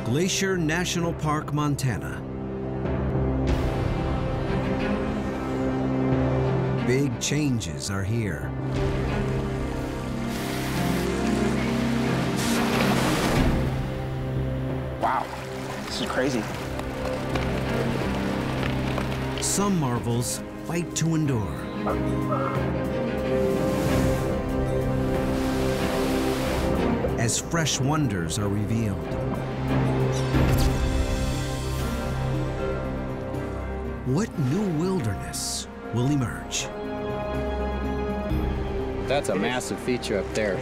Glacier National Park, Montana. Big changes are here. Wow, this is crazy. Some marvels fight to endure. As fresh wonders are revealed. What new wilderness will emerge? That's a massive feature up there.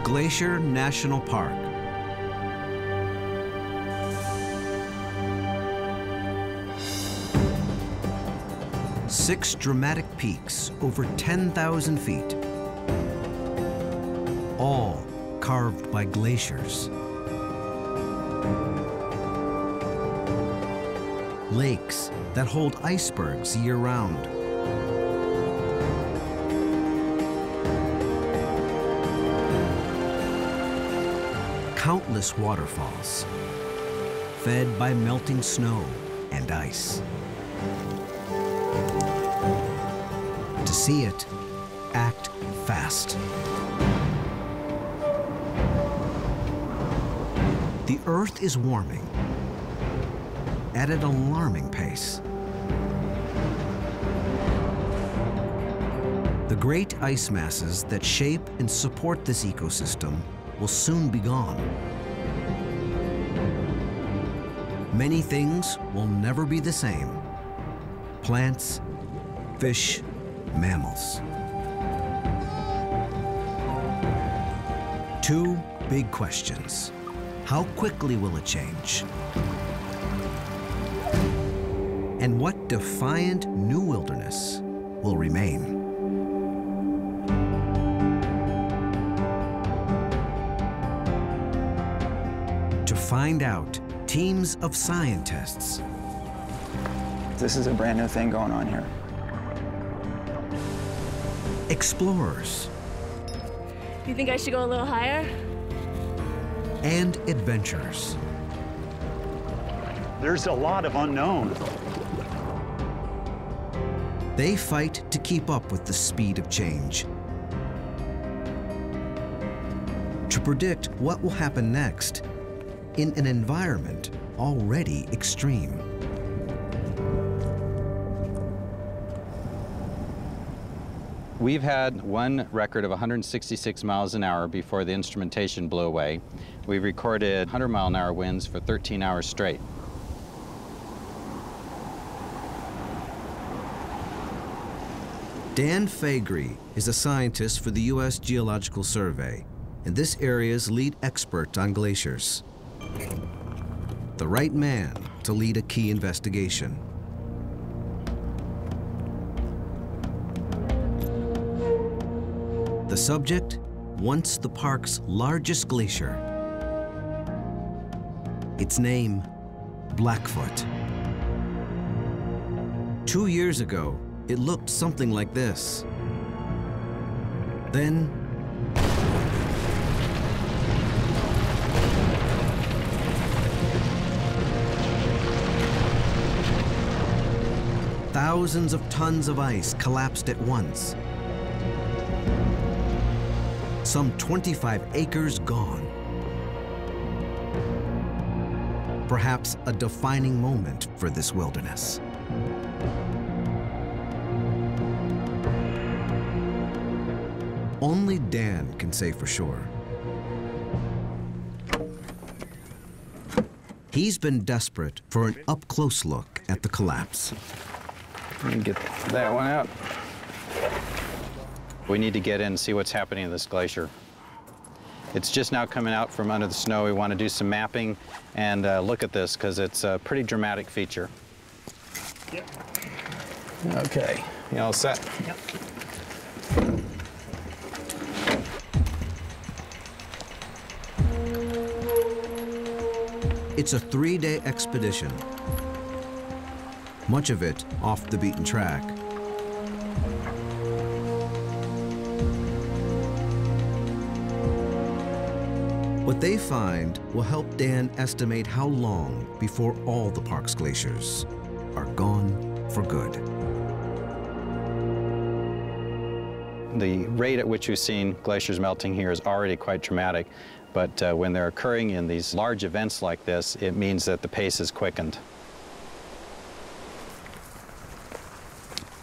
Glacier National Park. Six dramatic peaks over 10,000 feet, all carved by glaciers. Lakes that hold icebergs year-round. Countless waterfalls, fed by melting snow and ice. To see it, act fast. The Earth is warming at an alarming pace. The great ice masses that shape and support this ecosystem will soon be gone. Many things will never be the same. Plants, fish, mammals. Two big questions. How quickly will it change? And what defiant new wilderness will remain? To find out, teams of scientists. This is a brand new thing going on here. Explorers. You think I should go a little higher? And adventurers. There's a lot of unknown. They fight to keep up with the speed of change. To predict what will happen next in an environment already extreme. We've had one record of 166 miles an hour before the instrumentation blew away. We recorded 100-mile-an-hour winds for 13 hours straight. Dan Faegre is a scientist for the U.S. Geological Survey and this area's lead expert on glaciers. The right man to lead a key investigation. The subject, once the park's largest glacier. Its name, Blackfoot. 2 years ago, it looked something like this. Then, thousands of tons of ice collapsed at once. Some 25 acres gone. Perhaps a defining moment for this wilderness. Only Dan can say for sure. He's been desperate for an up-close look at the collapse. Let me get that one out. We need to get in and see what's happening in this glacier. It's just now coming out from under the snow. We want to do some mapping and look at this because it's a pretty dramatic feature. Yep. Okay, you all set? Yep. It's a 3-day expedition, much of it off the beaten track. What they find will help Dan estimate how long before all the park's glaciers are gone for good. The rate at which we've seen glaciers melting here is already quite dramatic, but when they're occurring in these large events like this, it means that the pace is quickened.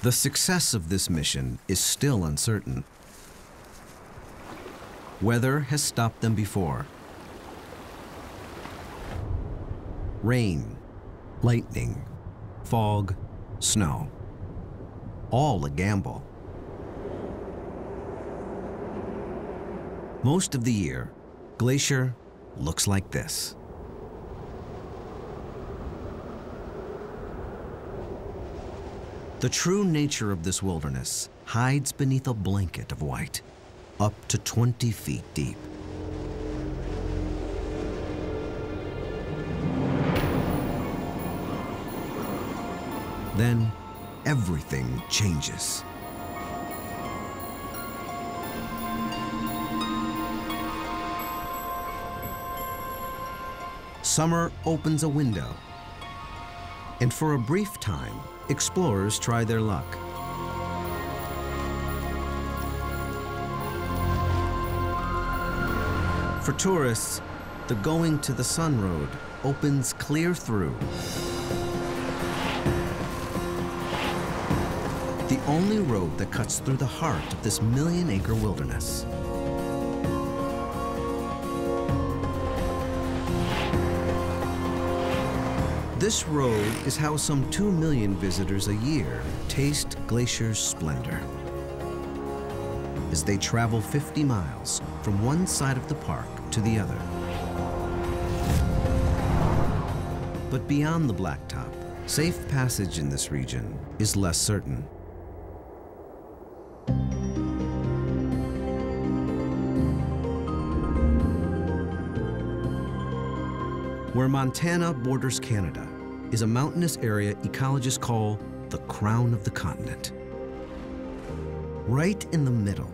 The success of this mission is still uncertain. Weather has stopped them before. Rain, lightning, fog, snow. All a gamble. Most of the year, Glacier looks like this. The true nature of this wilderness hides beneath a blanket of white, up to 20 feet deep. Then everything changes. Summer opens a window, and for a brief time, explorers try their luck. For tourists, the Going to the Sun Road opens clear through. The only road that cuts through the heart of this million-acre wilderness. This road is how some 2 million visitors a year taste Glacier's splendor. As they travel 50 miles from one side of the park to the other. But beyond the blacktop, safe passage in this region is less certain. Where Montana borders Canada is a mountainous area ecologists call the crown of the continent. Right in the middle,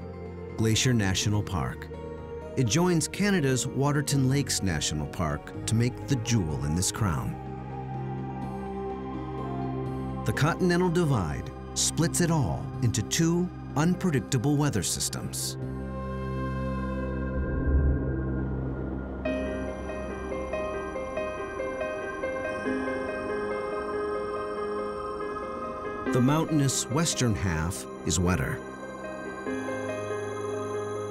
Glacier National Park. It joins Canada's Waterton Lakes National Park to make the jewel in this crown. The Continental Divide splits it all into 2 unpredictable weather systems. The mountainous western half is wetter,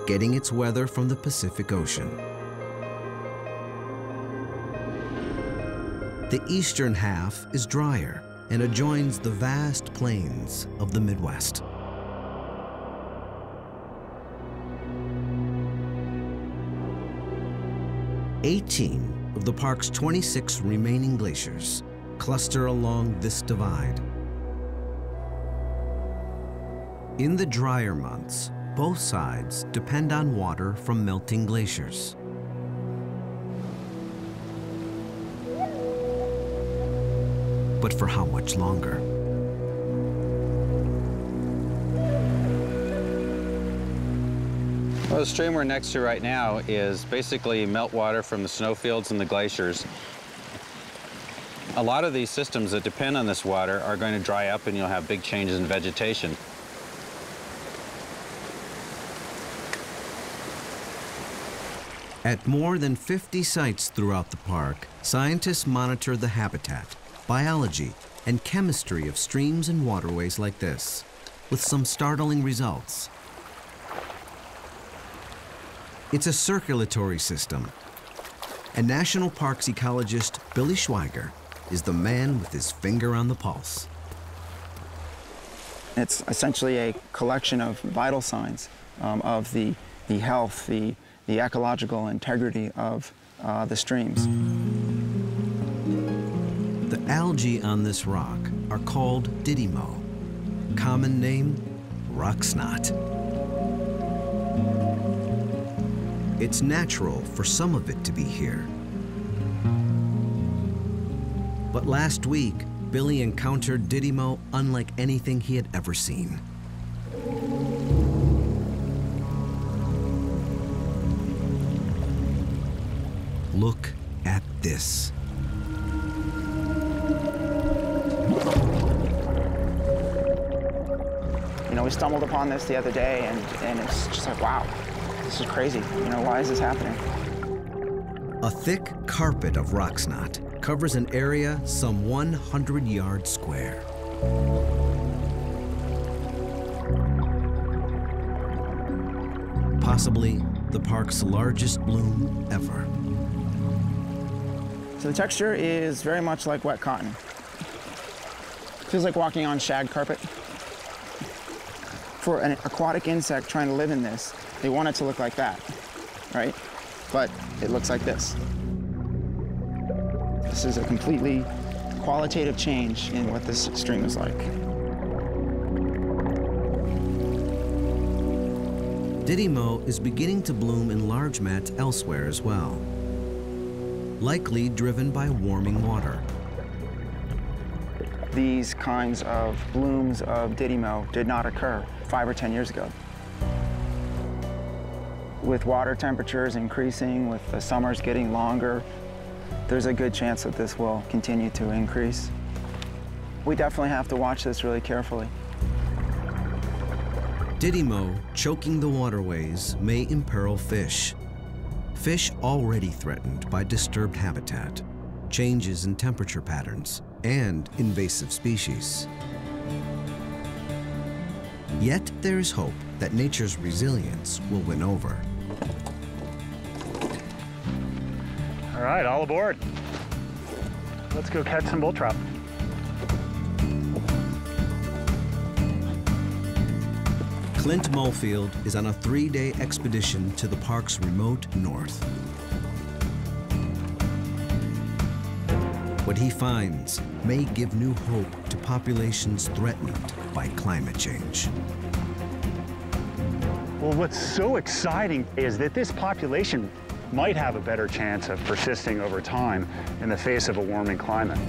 getting its weather from the Pacific Ocean. The eastern half is drier and adjoins the vast plains of the Midwest. "18 of the park's 26 remaining glaciers cluster along this divide. In the drier months, both sides depend on water from melting glaciers. But for how much longer? Well, the stream we're next to right now is basically meltwater from the snowfields and the glaciers. A lot of these systems that depend on this water are going to dry up and you'll have big changes in vegetation. At more than 50 sites throughout the park, scientists monitor the habitat, biology, and chemistry of streams and waterways like this, with some startling results. It's a circulatory system, and National Parks ecologist Billy Schweiger is the man with his finger on the pulse. It's essentially a collection of vital signs of the health, the the ecological integrity of the streams. The algae on this rock are called didymo, common name, rock snot. It's natural for some of it to be here. But last week, Billy encountered didymo unlike anything he had ever seen. Look at this. You know, we stumbled upon this the other day, and it's just like, wow, this is crazy. You know, why is this happening? A thick carpet of rock snot covers an area some 100 yards square. Possibly the park's largest bloom ever. So the texture is very much like wet cotton. Feels like walking on shag carpet. For an aquatic insect trying to live in this, they want it to look like that, right? But it looks like this. This is a completely qualitative change in what this stream is like. Didymo is beginning to bloom in large mats elsewhere as well, likely driven by warming water. These kinds of blooms of didymo did not occur 5 or 10 years ago. With water temperatures increasing, with the summers getting longer, there's a good chance that this will continue to increase. We definitely have to watch this really carefully. Didymo choking the waterways may imperil fish. Fish already threatened by disturbed habitat, changes in temperature patterns, and invasive species. Yet there is hope that nature's resilience will win over. All right, all aboard. Let's go catch some bull trout. Clint Molefield is on a 3-day expedition to the park's remote north. What he finds may give new hope to populations threatened by climate change. Well, what's so exciting is that this population might have a better chance of persisting over time in the face of a warming climate.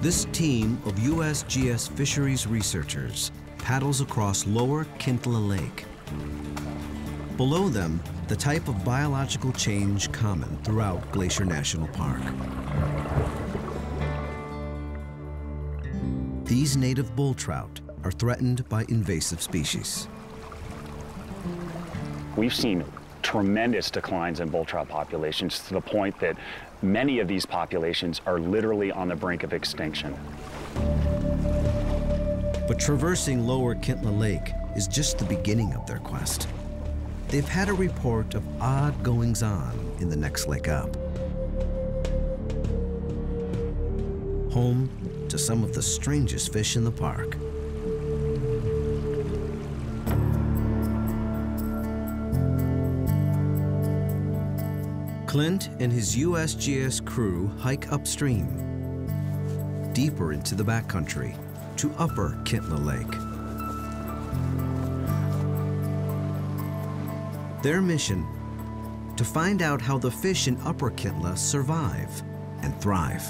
This team of USGS fisheries researchers paddles across lower Kintla Lake. Below them, the type of biological change common throughout Glacier National Park. These native bull trout are threatened by invasive species. We've seen tremendous declines in bull trout populations to the point that many of these populations are literally on the brink of extinction. But traversing lower Kintla Lake is just the beginning of their quest. They've had a report of odd goings-on in the next lake up. Home to some of the strangest fish in the park. Clint and his USGS crew hike upstream, deeper into the backcountry, to upper Kintla Lake. Their mission, to find out how the fish in upper Kintla survive and thrive.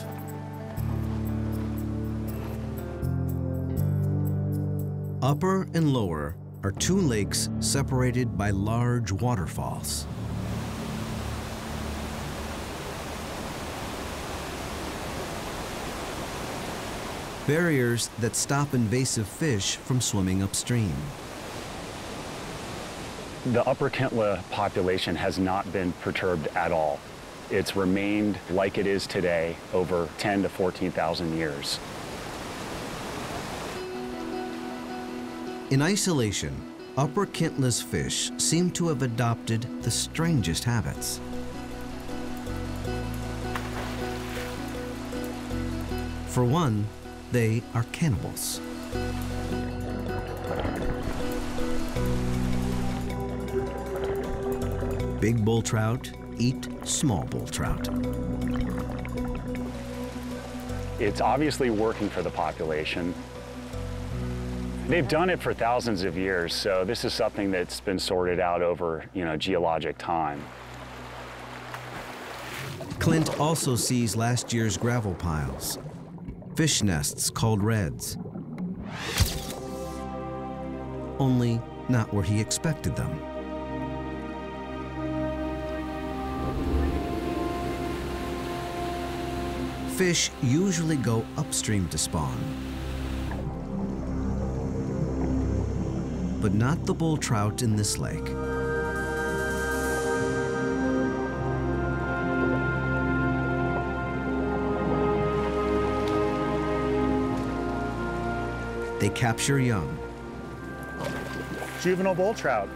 Upper and lower are 2 lakes separated by large waterfalls. Barriers that stop invasive fish from swimming upstream. The upper Kintla population has not been perturbed at all. It's remained like it is today over 10 to 14,000 years. In isolation, upper Kintla's fish seem to have adopted the strangest habits. For one, they are cannibals. Big bull trout eat small bull trout. It's obviously working for the population. They've done it for thousands of years, so this is something that's been sorted out over, geologic time. Clint also sees last year's gravel piles, fish nests called reds. Only not where he expected them. Fish usually go upstream to spawn, but not the bull trout in this lake. They capture young. Juvenile bull trout.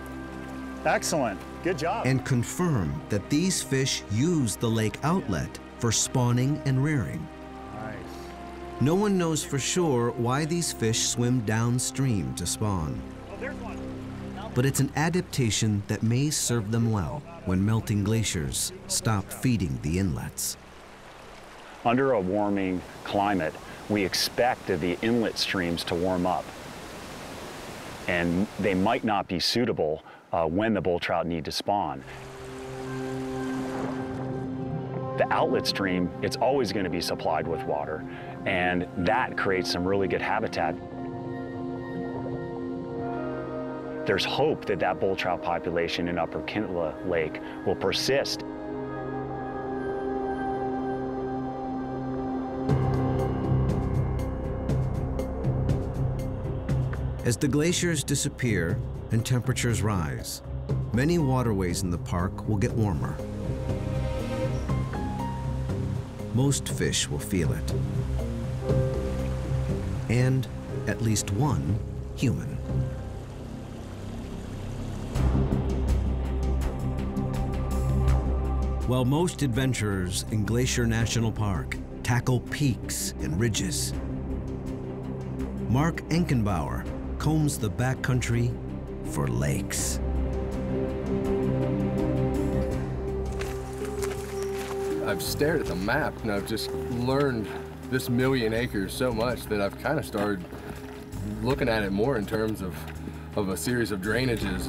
Excellent. Good job. And confirm that these fish use the lake outlet for spawning and rearing. Nice. No one knows for sure why these fish swim downstream to spawn. Oh, there's one. But it's an adaptation that may serve them well when melting glaciers stop feeding the inlets. Under a warming climate, we expect the inlet streams to warm up. And they might not be suitable when the bull trout need to spawn. The outlet stream, it's always going to be supplied with water, and that creates some really good habitat. There's hope that that bull trout population in Upper Kintla Lake will persist. As the glaciers disappear and temperatures rise, many waterways in the park will get warmer. Most fish will feel it. And at least one human. While most adventurers in Glacier National Park tackle peaks and ridges, Mark Enkenbauer combs the backcountry for lakes. I've stared at the map and I've just learned this 1,000,000 acres so much that I've kind of started looking at it more in terms of a series of drainages.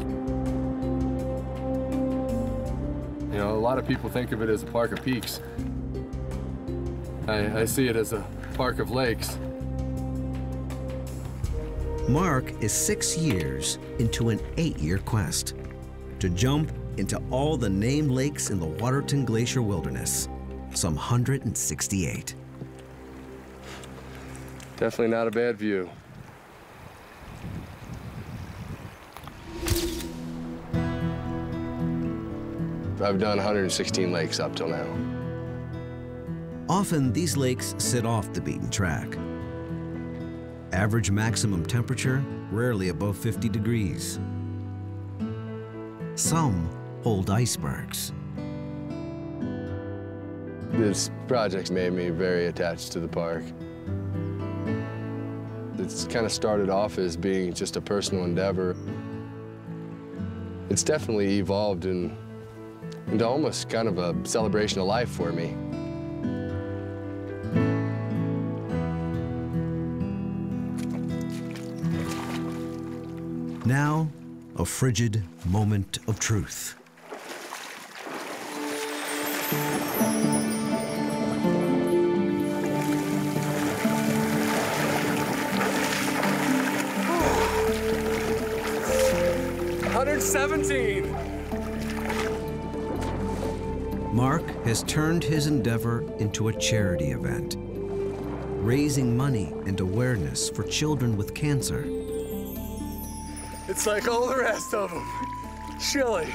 You know, a lot of people think of it as a park of peaks. I see it as a park of lakes. Mark is 6 years into an 8-year quest to jump into all the named lakes in the Waterton Glacier Wilderness, some 168. Definitely not a bad view. I've done 116 lakes up till now. Often these lakes sit off the beaten track. Average maximum temperature, rarely above 50 degrees. Some hold icebergs. This project's made me very attached to the park. It's kind of started off as being just a personal endeavor. It's definitely evolved into almost kind of a celebration of life for me. Now, a frigid moment of truth. Mark has turned his endeavor into a charity event, raising money and awareness for children with cancer. It's like all the rest of them. Chilly.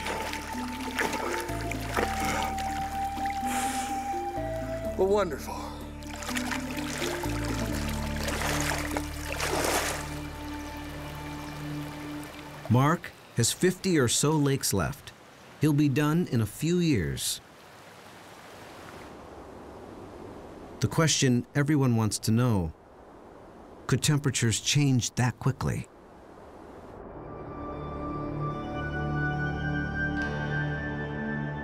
But wonderful. Mark has 50 or so lakes left. He'll be done in a few years. The question everyone wants to know, could temperatures change that quickly?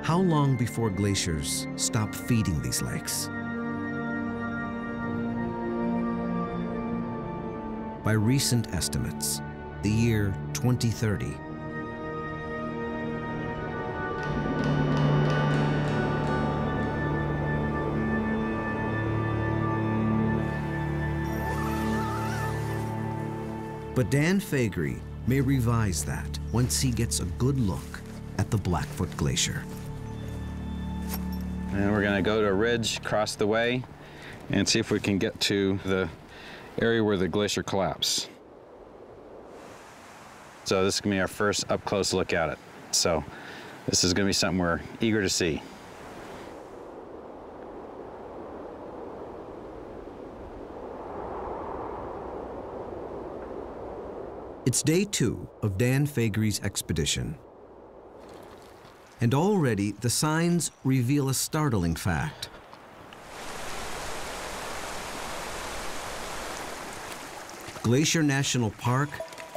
How long before glaciers stop feeding these lakes? By recent estimates, the year 2030. But Dan Faegre may revise that once he gets a good look at the Blackfoot Glacier. And we're going to go to a ridge across the way and see if we can get to the area where the glacier collapsed. So this is going to be our first up-close look at it. So this is going to be something we're eager to see. It's day 2 of Dan Faegre's expedition. And already the signs reveal a startling fact. Glacier National Park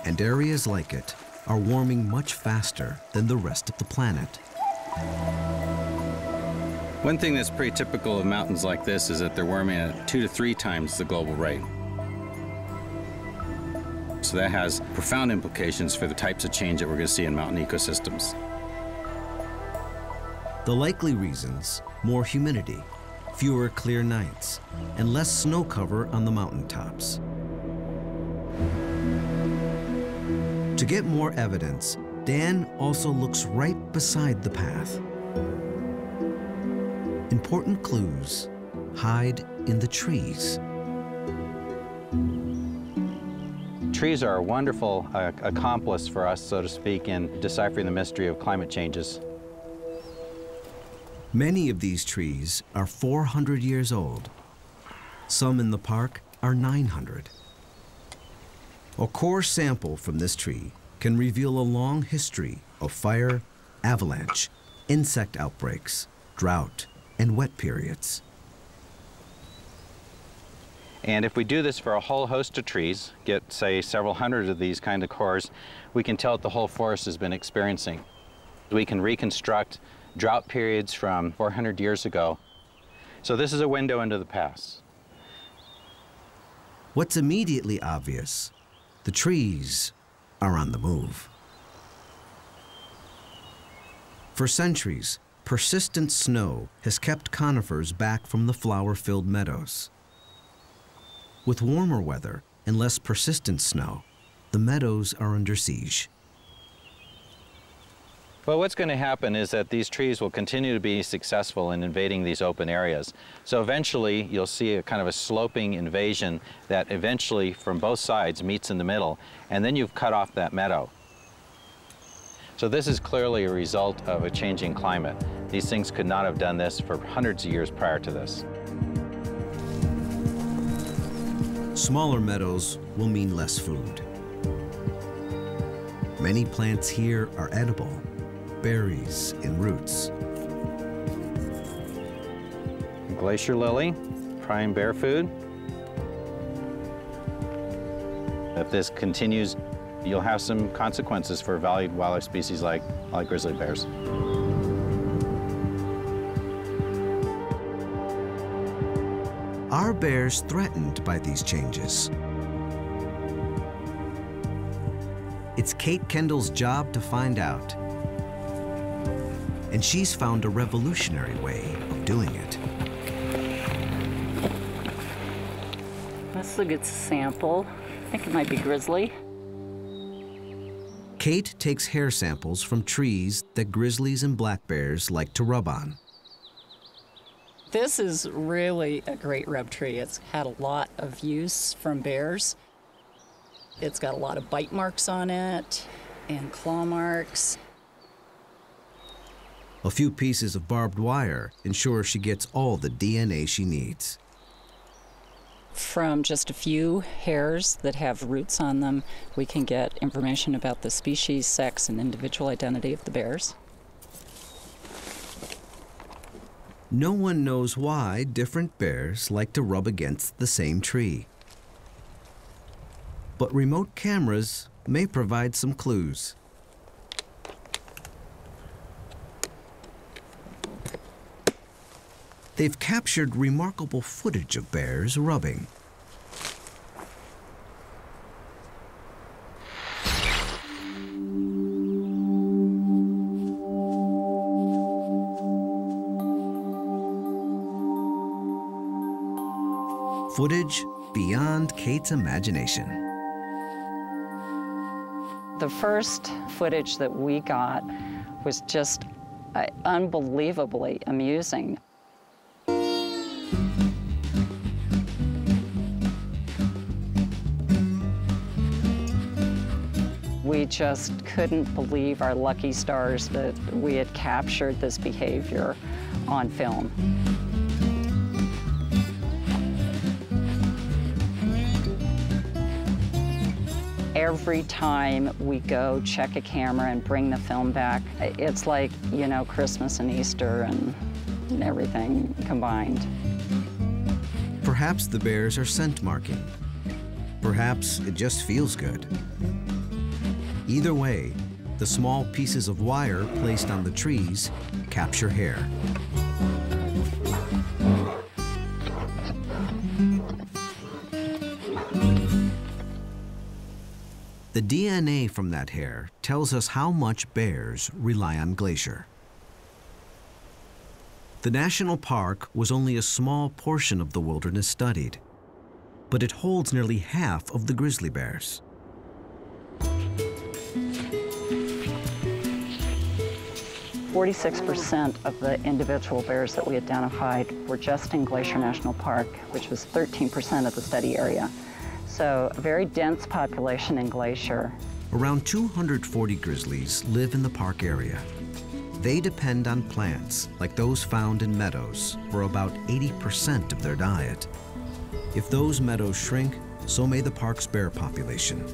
and areas like it are warming much faster than the rest of the planet. One thing that's pretty typical of mountains like this is that they're warming at 2 to 3 times the global rate. So that has profound implications for the types of change that we're going to see in mountain ecosystems. The likely reasons: more humidity, fewer clear nights, and less snow cover on the mountaintops. To get more evidence, Dan also looks right beside the path. Important clues hide in the trees. Trees are a wonderful accomplice for us, so to speak, in deciphering the mystery of climate changes. Many of these trees are 400 years old. Some in the park are 900. A core sample from this tree can reveal a long history of fire, avalanche, insect outbreaks, drought, and wet periods. And if we do this for a whole host of trees, get, say, several hundred of these kind of cores, we can tell what the whole forest has been experiencing. We can reconstruct drought periods from 400 years ago. So this is a window into the past. What's immediately obvious: the trees are on the move. For centuries, persistent snow has kept conifers back from the flower-filled meadows. With warmer weather and less persistent snow, the meadows are under siege. Well, what's going to happen is that these trees will continue to be successful in invading these open areas. So eventually you'll see a kind of a sloping invasion that eventually from both sides meets in the middle, and then you've cut off that meadow. So this is clearly a result of a changing climate. These things could not have done this for hundreds of years prior to this. Smaller meadows will mean less food. Many plants here are edible: berries and roots. Glacier lily, prime bear food. If this continues, you'll have some consequences for valued wildlife species like grizzly bears. Are bears threatened by these changes? It's Kate Kendall's job to find out. And she's found a revolutionary way of doing it. Let's look at the sample. I think it might be grizzly. Kate takes hair samples from trees that grizzlies and black bears like to rub on. This is really a great rub tree. It's had a lot of use from bears. It's got a lot of bite marks on it and claw marks. A few pieces of barbed wire ensure she gets all the DNA she needs. From just a few hairs that have roots on them, we can get information about the species, sex, and individual identity of the bears. No one knows why different bears like to rub against the same tree. But remote cameras may provide some clues. They've captured remarkable footage of bears rubbing. Footage beyond Kate's imagination. The first footage that we got was just unbelievably amusing. We just couldn't believe our lucky stars that we had captured this behavior on film. Every time we go check a camera and bring the film back, it's like, you know, Christmas and Easter and everything combined. Perhaps the bears are scent marking. Perhaps it just feels good. Either way, the small pieces of wire placed on the trees capture hair. The DNA from that hair tells us how much bears rely on Glacier. The national park was only a small portion of the wilderness studied, but it holds nearly half of the grizzly bears. 46% of the individual bears that we identified were just in Glacier National Park, which was 13% of the study area. So a very dense population in Glacier. Around 240 grizzlies live in the park area. They depend on plants like those found in meadows for about 80% of their diet. If those meadows shrink, so may the park's bear population.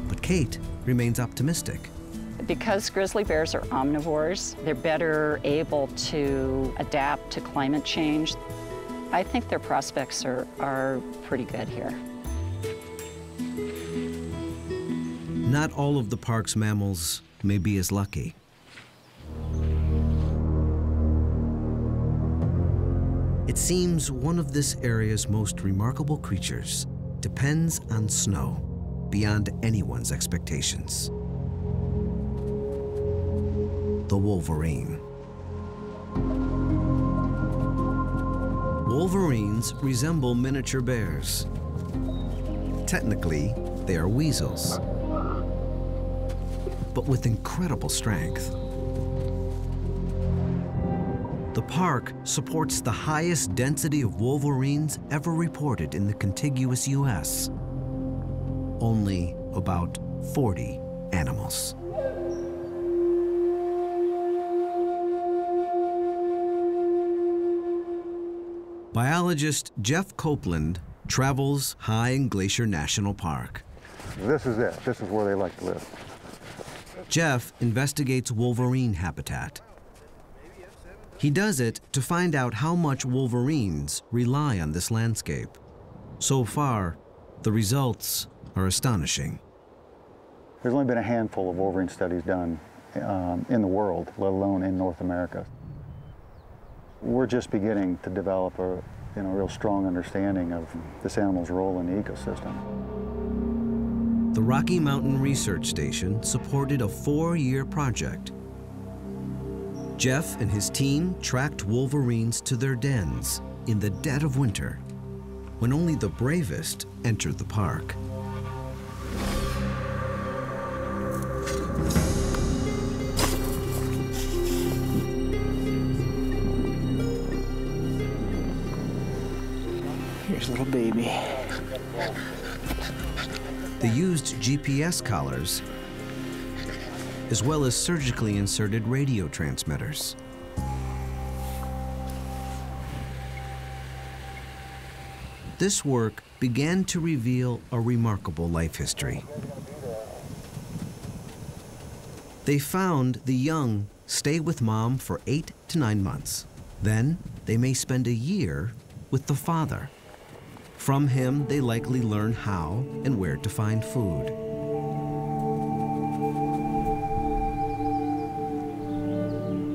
But Kate remains optimistic. Because grizzly bears are omnivores, they're better able to adapt to climate change. I think their prospects are pretty good here. Not all of the park's mammals may be as lucky. It seems one of this area's most remarkable creatures depends on snow beyond anyone's expectations. The wolverine. Wolverines resemble miniature bears. Technically, they are weasels, but with incredible strength. The park supports the highest density of wolverines ever reported in the contiguous U.S. Only about 40 animals. Biologist Jeff Copeland travels high in Glacier National Park. This is it. This is where they like to live. Jeff investigates wolverine habitat. He does it to find out how much wolverines rely on this landscape. So far, the results are astonishing. There's only been a handful of wolverine studies done in the world, let alone in North America. We're just beginning to develop a real strong understanding of this animal's role in the ecosystem. The Rocky Mountain Research Station supported a 4-year project. Jeff and his team tracked wolverines to their dens in the dead of winter, when only the bravest entered the park. Here's little baby. They used GPS collars as well as surgically inserted radio transmitters. This work began to reveal a remarkable life history. They found the young stay with mom for 8 to 9 months. Then they may spend a year with the father. From him, they likely learn how and where to find food.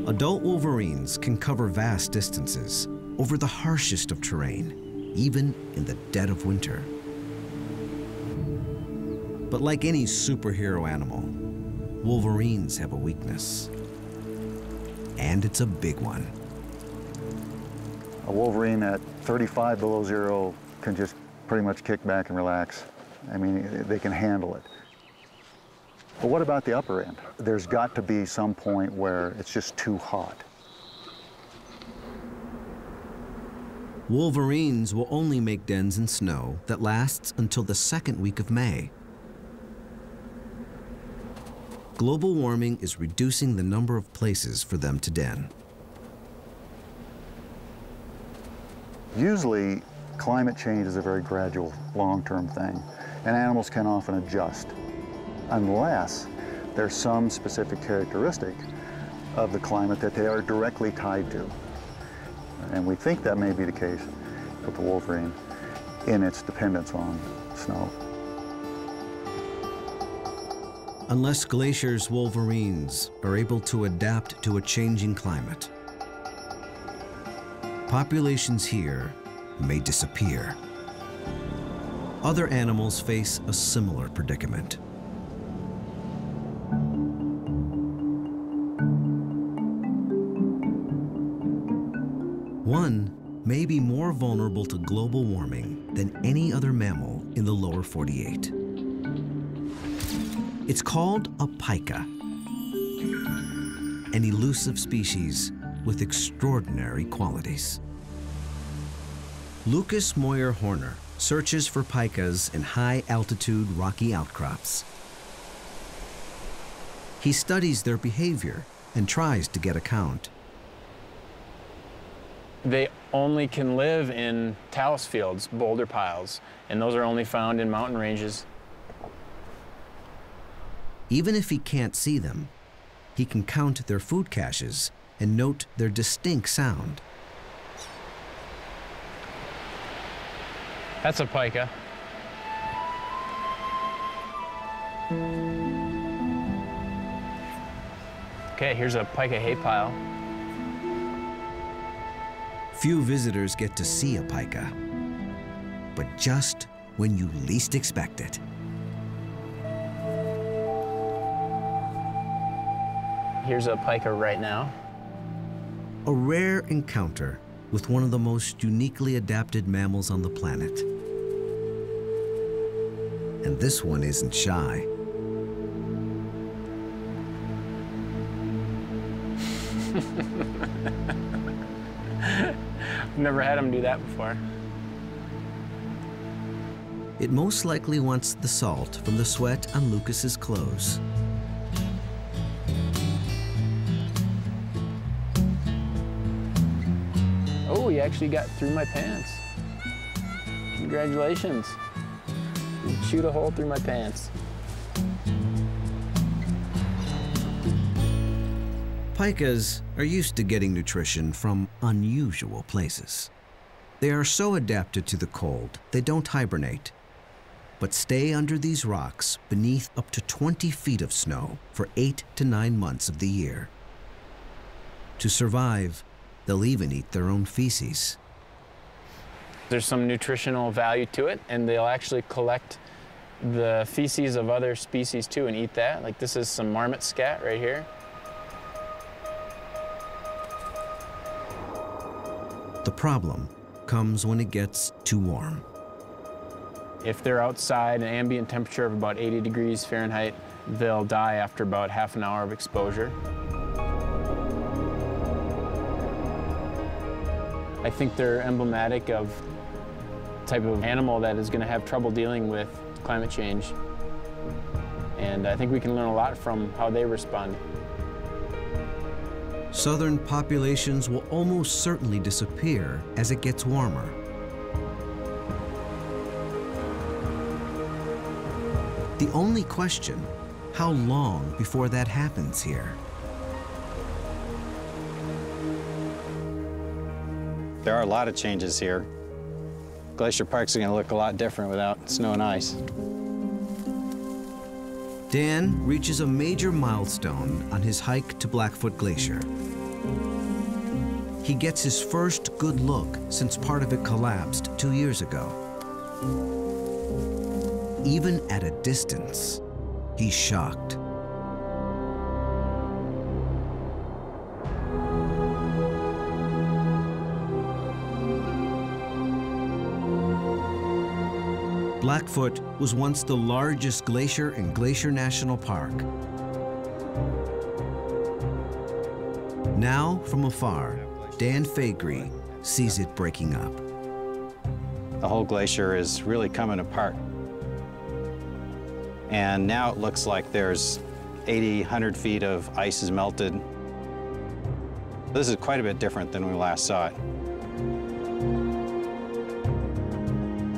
Adult wolverines can cover vast distances over the harshest of terrain, even in the dead of winter. But like any superhero animal, wolverines have a weakness. And it's a big one. A wolverine at 35 below zero can just pretty much kick back and relax. I mean, they can handle it. But what about the upper end? There's got to be some point where it's just too hot. Wolverines will only make dens in snow that lasts until the second week of May. Global warming is reducing the number of places for them to den. Usually, climate change is a very gradual, long-term thing, and animals can often adjust, unless there's some specific characteristic of the climate that they are directly tied to. And we think that may be the case with the wolverine in its dependence on snow. Unless Glacier's wolverines are able to adapt to a changing climate, populations here may disappear. Other animals face a similar predicament. One may be more vulnerable to global warming than any other mammal in the lower 48. It's called a pika, an elusive species with extraordinary qualities. Lucas Moyer-Horner searches for pikas in high-altitude rocky outcrops. He studies their behavior and tries to get a count. They only can live in talus fields, boulder piles, and those are only found in mountain ranges. Even if he can't see them, he can count their food caches and note their distinct sound. That's a pika. Okay, here's a pika hay pile. Few visitors get to see a pika, but just when you least expect it. Here's a pika right now. A rare encounter with one of the most uniquely adapted mammals on the planet. And this one isn't shy. I've never had him do that before. It most likely wants the salt from the sweat on Lucas's clothes. Oh, he actually got through my pants. Congratulations. You shoot a hole through my pants. Pikas are used to getting nutrition from unusual places. They are so adapted to the cold, they don't hibernate, but stay under these rocks beneath up to 20 feet of snow for 8 to 9 months of the year. To survive, they'll even eat their own feces. There's some nutritional value to it, and they'll actually collect the feces of other species too and eat that. Like this is some marmot scat right here. The problem comes when it gets too warm. If they're outside an ambient temperature of about 80 degrees Fahrenheit, they'll die after about half an hour of exposure. I think they're emblematic of the type of animal that is going to have trouble dealing with climate change. And I think we can learn a lot from how they respond. Southern populations will almost certainly disappear as it gets warmer. The only question, how long before that happens here? There are a lot of changes here. Glacier Park's going to look a lot different without snow and ice. Dan reaches a major milestone on his hike to Blackfoot Glacier. He gets his first good look since part of it collapsed 2 years ago. Even at a distance, he's shocked. Blackfoot was once the largest glacier in Glacier National Park. Now, from afar, Dan Faegre sees it breaking up. The whole glacier is really coming apart. And now it looks like there's 80, 100 feet of ice is melted. This is quite a bit different than when we last saw it.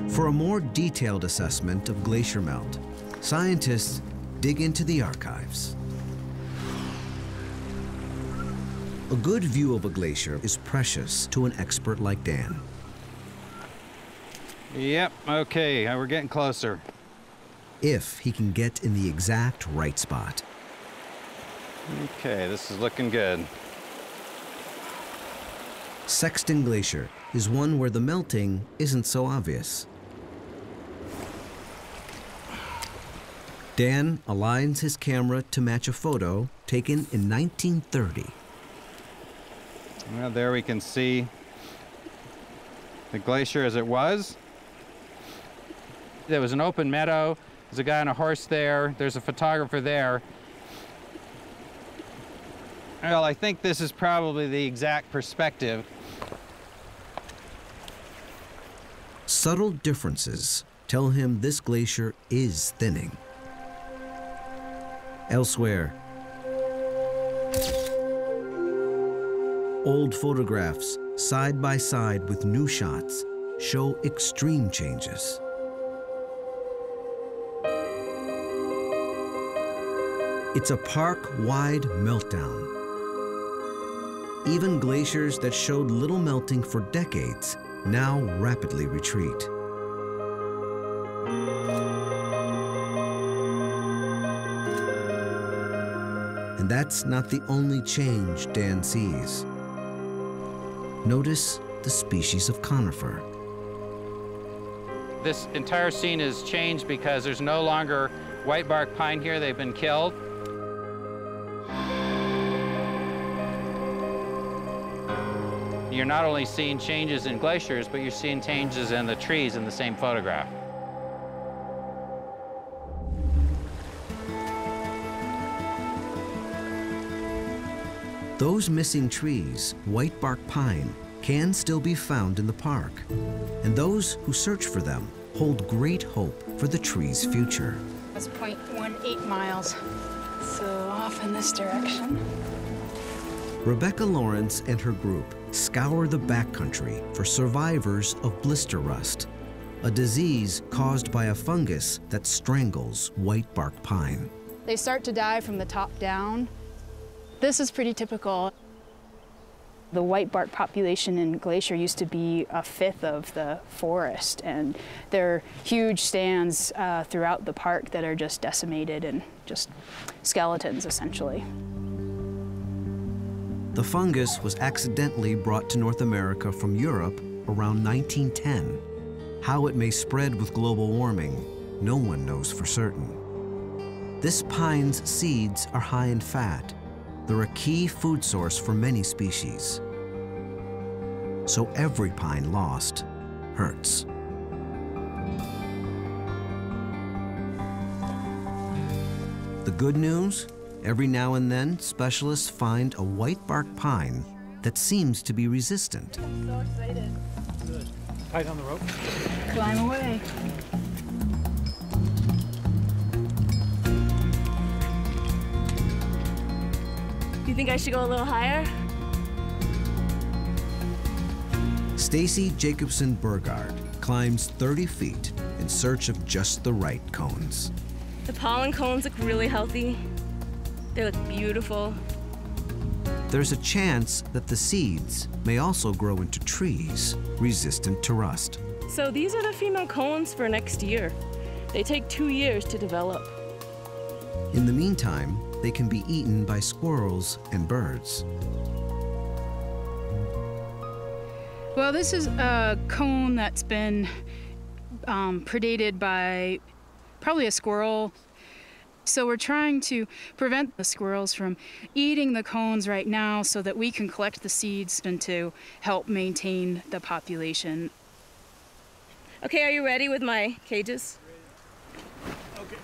For a more detailed assessment of glacier melt, scientists dig into the archives. A good view of a glacier is precious to an expert like Dan. Yep, okay, we're getting closer. If he can get in the exact right spot. Okay, this is looking good. Sexton Glacier is one where the melting isn't so obvious. Dan aligns his camera to match a photo taken in 1930. Well, there we can see the glacier as it was. There was an open meadow. There's a guy on a horse there. There's a photographer there. Well, I think this is probably the exact perspective. Subtle differences tell him this glacier is thinning. Elsewhere, old photographs side by side with new shots show extreme changes. It's a park-wide meltdown. Even glaciers that showed little melting for decades now rapidly retreat. And that's not the only change Dan sees. Notice the species of conifer. This entire scene has changed because there's no longer whitebark pine here. They've been killed. You're not only seeing changes in glaciers, but you're seeing changes in the trees in the same photograph. Those missing trees, whitebark pine, can still be found in the park. And those who search for them hold great hope for the tree's future. It's 0.18 miles, so off in this direction. Rebecca Lawrence and her group scour the backcountry for survivors of blister rust, a disease caused by a fungus that strangles whitebark pine. They start to die from the top down. This is pretty typical. The whitebark population in Glacier used to be a fifth of the forest, and there are huge stands throughout the park that are just decimated and just skeletons, essentially. The fungus was accidentally brought to North America from Europe around 1910. How it may spread with global warming, no one knows for certain. This pine's seeds are high in fat. They're a key food source for many species. So every pine lost hurts. The good news? Every now and then, specialists find a whitebark pine that seems to be resistant. I'm so excited. Good. Tight on the rope. Climb away. You think I should go a little higher? Stacy Jacobson Burgard climbs 30 feet in search of just the right cones. The pollen cones look really healthy. They look beautiful. there's a chance that the seeds may also grow into trees resistant to rust. So these are the female cones for next year. They take 2 years to develop. In the meantime, they can be eaten by squirrels and birds. Well, this is a cone that's been predated by probably a squirrel. So we're trying to prevent the squirrels from eating the cones right now so that we can collect the seeds and to help maintain the population. Okay, are you ready with my cages? Okay.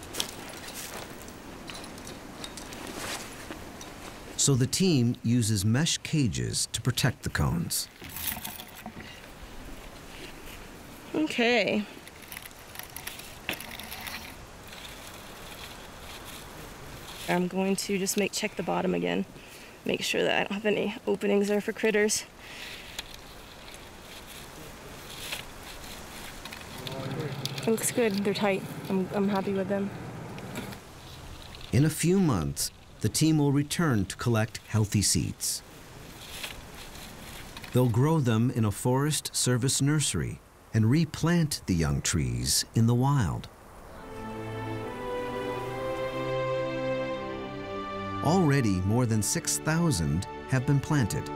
So the team uses mesh cages to protect the cones. Okay. I'm going to just check the bottom again. Make sure that I don't have any openings there for critters. It looks good, they're tight. I'm happy with them. In a few months, the team will return to collect healthy seeds. They'll grow them in a Forest Service nursery and replant the young trees in the wild. Already, more than 6,000 have been planted.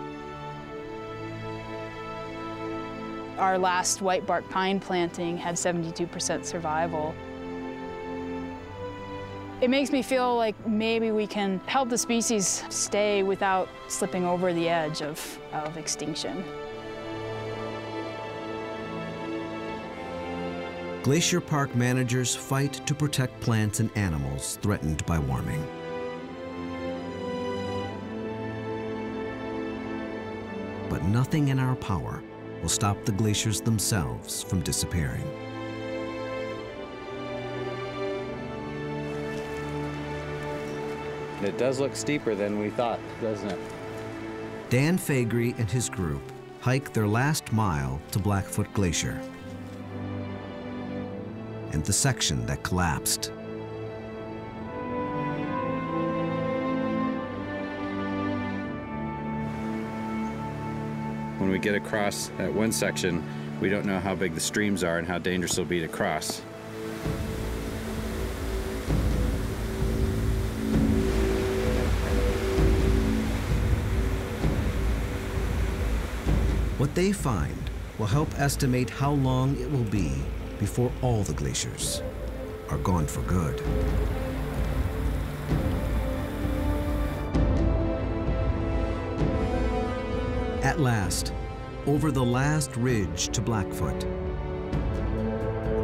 Our last white bark pine planting had 72% survival. It makes me feel like maybe we can help the species stay without slipping over the edge of extinction. Glacier Park managers fight to protect plants and animals threatened by warming. But nothing in our power will stop the glaciers themselves from disappearing. It does look steeper than we thought, doesn't it? Dan Faegre and his group hike their last mile to Blackfoot Glacier and the section that collapsed. When we get across that one section, we don't know how big the streams are and how dangerous it'll be to cross. What they find will help estimate how long it will be before all the glaciers are gone for good. At last, over the last ridge to Blackfoot,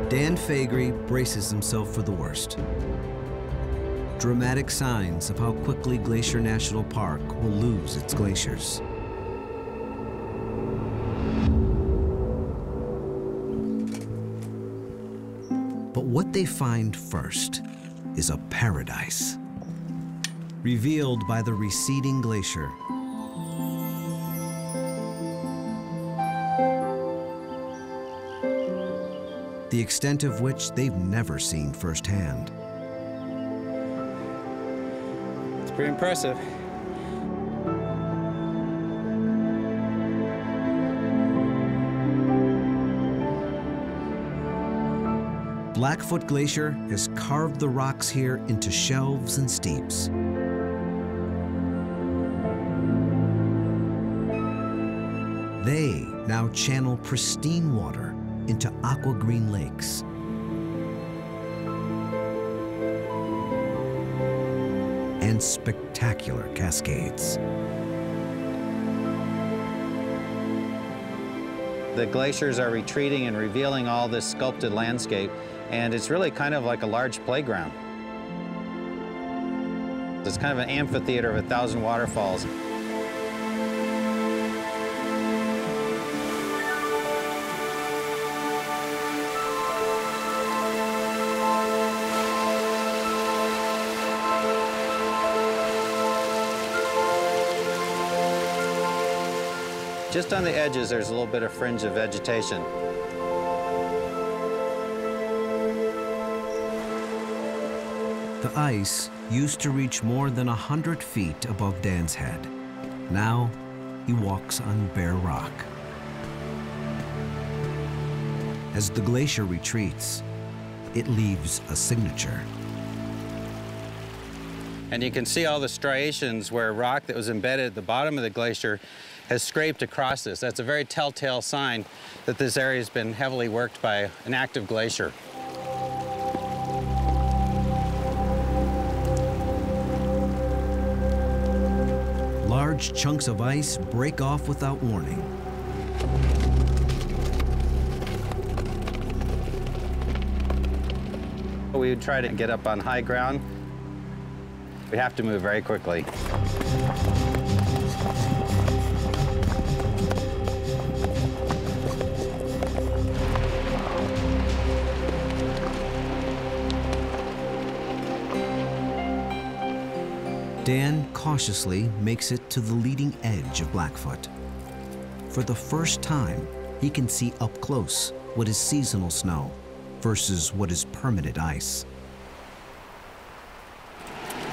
Dan Faegre braces himself for the worst. Dramatic signs of how quickly Glacier National Park will lose its glaciers. But what they find first is a paradise, revealed by the receding glacier. The extent of which they've never seen firsthand. It's pretty impressive. Blackfoot Glacier has carved the rocks here into shelves and steeps. They now channel pristine water into aqua-green lakes. And spectacular cascades. The glaciers are retreating and revealing all this sculpted landscape, and it's really kind of like a large playground. It's kind of an amphitheater of 1,000 waterfalls. Just on the edges, there's a little bit of fringe of vegetation. The ice used to reach more than 100 feet above Dan's head. Now, he walks on bare rock. As the glacier retreats, it leaves a signature. And you can see all the striations where rock that was embedded at the bottom of the glacier has scraped across this. That's a very telltale sign that this area has been heavily worked by an active glacier. Large chunks of ice break off without warning. We would try to get up on high ground. We have to move very quickly. Dan cautiously makes it to the leading edge of Blackfoot. For the first time, he can see up close what is seasonal snow versus what is permanent ice.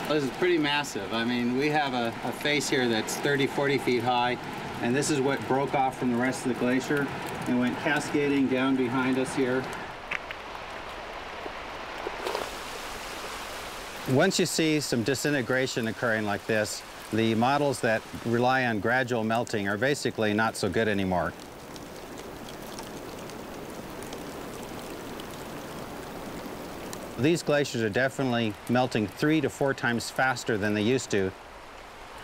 This is pretty massive. I mean, we have a face here that's 30, 40 feet high, and this is what broke off from the rest of the glacier and went cascading down behind us here. Once you see some disintegration occurring like this, the models that rely on gradual melting are basically not so good anymore. These glaciers are definitely melting 3 to 4 times faster than they used to.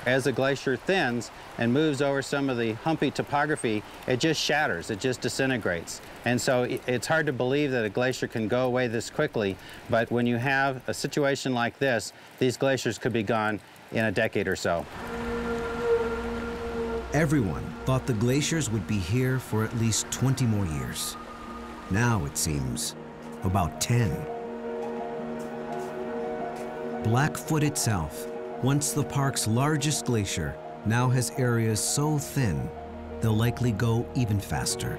As the glacier thins and moves over some of the humpy topography, it just shatters, it just disintegrates. And so it's hard to believe that a glacier can go away this quickly, but when you have a situation like this, these glaciers could be gone in a decade or so. Everyone thought the glaciers would be here for at least 20 more years. Now, it seems, about 10. Blackfoot itself, once the park's largest glacier, now has areas so thin, they'll likely go even faster.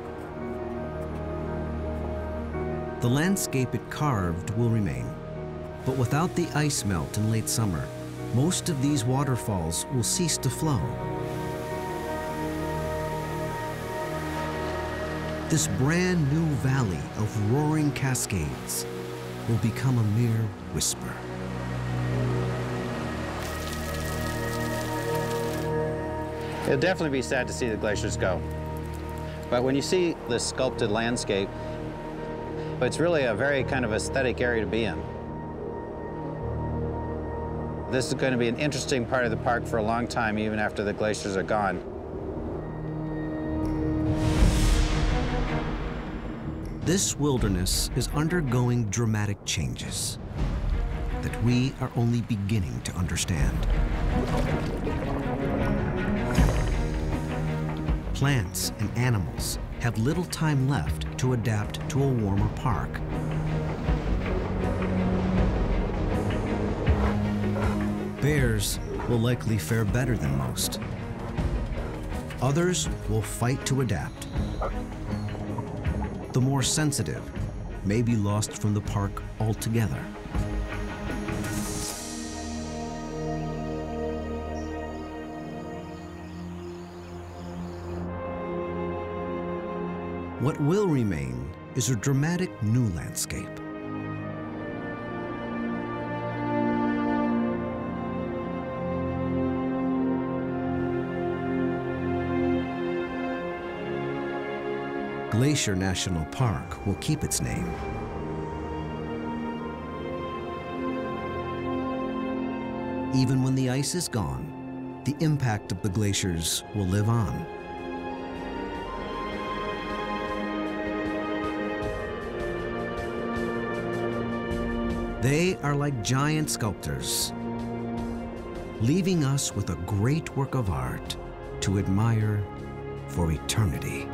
The landscape it carved will remain, but without the ice melt in late summer, most of these waterfalls will cease to flow. This brand new valley of roaring cascades will become a mere whisper. It'll definitely be sad to see the glaciers go. But when you see this sculpted landscape, it's really a very kind of aesthetic area to be in. This is going to be an interesting part of the park for a long time, even after the glaciers are gone. This wilderness is undergoing dramatic changes that we are only beginning to understand. Plants and animals have little time left to adapt to a warmer park. Bears will likely fare better than most. Others will fight to adapt. The more sensitive may be lost from the park altogether. What will remain is a dramatic new landscape. Glacier National Park will keep its name. Even when the ice is gone, the impact of the glaciers will live on. They are like giant sculptors, leaving us with a great work of art to admire for eternity.